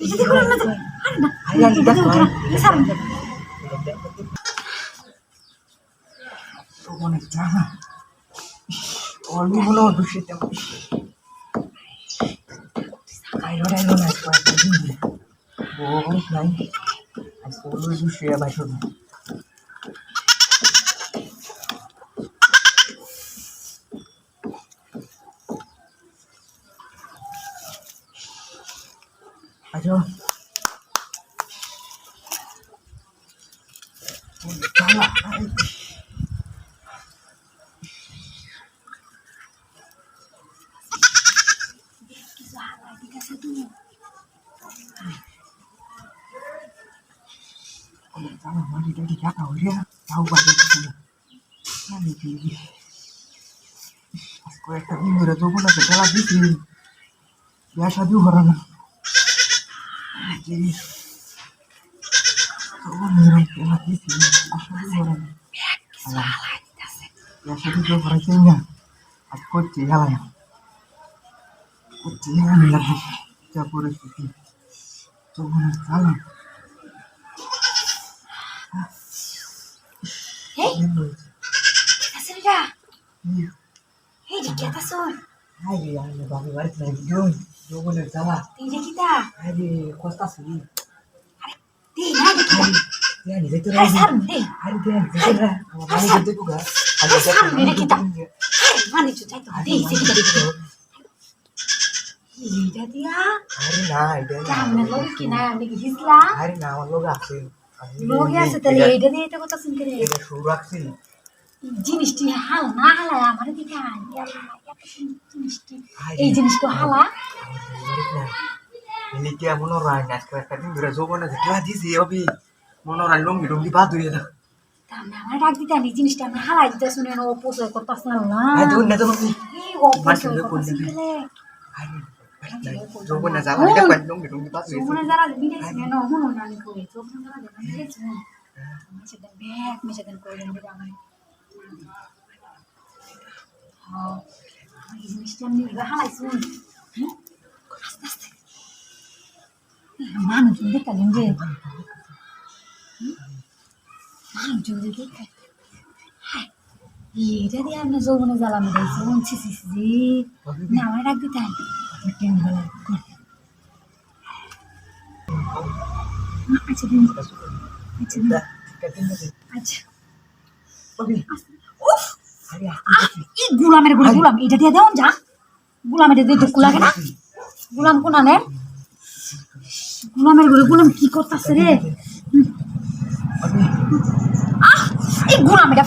যদি গুলাম না আরে না আরে দেখ সার তো অনেক জানা অলু হলো দুশিতে আইলো না বহুত নাই আজকে অলু দুশিয়া বাইশ আচ্ছা জানা জানা মানে এটা জানা হইরে তাও বাজে কিছু আমি কি আজকে একটা দিন ধরে যখন আছে খেলা দিছি বিয়া শাদিও করা না তখন এরকম খেলা দিছি আসলে করা না বিয়া শাদি তো করাইছে না আজ করছি খেলায় করছি আমি লাগবে যা পরিস্থিতি তখন আর চালা আসেরা এই যে কেতা সর আরে আমি বাবু বাড়িতে নাই জোন জোনের জ্বালা তুই যে কিতা আরে কষ্টা শুনি দে না দেখি দেয়া নিজে তো আরে সার দে আরে দেয়া নিজে না আমার বাড়ি যেতে পুগা আরে সার মেরে কিতা মানে তো চাই তো দে সে কিতা এইটা দিয়া আরে না এটা কেমনে লোক কি না আমি কি হিসলা আরে না আমার লোক আছে লোক আছে তাহলে এইটা দিয়ে এটা কথা শুনতে রে এটা শুরু রাখছি জিনিসটি হাল না হালা আমার দিকে জিনিসটি এই জিনিসটা হালা এলিকে মনে হয় না আজকে একটা দিন ধরে জোবনে খেলা দিছি অবি মনে হয় লঙ্গি টঙ্গি বাদ হয়ে না তাহলে আমার ডাক দিতে আমি জিনিসটা আমি হালাই দিতে শুনে ও পোষে করতাস না আরে দূর না তো মম্মি এই ও পোষে করতাস না আরে জোবনে যাওয়া এটা কই লঙ্গি টঙ্গি বাদ হয়ে জোবনে যারা বিদেশ নেন হুনো না নি কই জোবনে যারা বিদেশ নেন মেছে দেন ব্যাগ মেছে দেন কই দেন দিরা আমার হ্যাঁ এই জিনিসটা আমি হালাই শুন আস্তে আস্তে মানুষজন দেখলেন যে মানুষজন দেখে এটা দিয়ে আপনার যৌবনে জ্বালানো দিয়েছে ছি ছি ছি না আমার ডাক দিতে আচ্ছা দিন আচ্ছা দিন আচ্ছা এই গুলামের গুলাম এটা দিয়ে দেওয়া যা গুলাম এটা দিয়ে দুঃখ লাগে না গুলাম কোন আনে গুলামের গুলাম কি করতেছে রে এই গুলাম এটা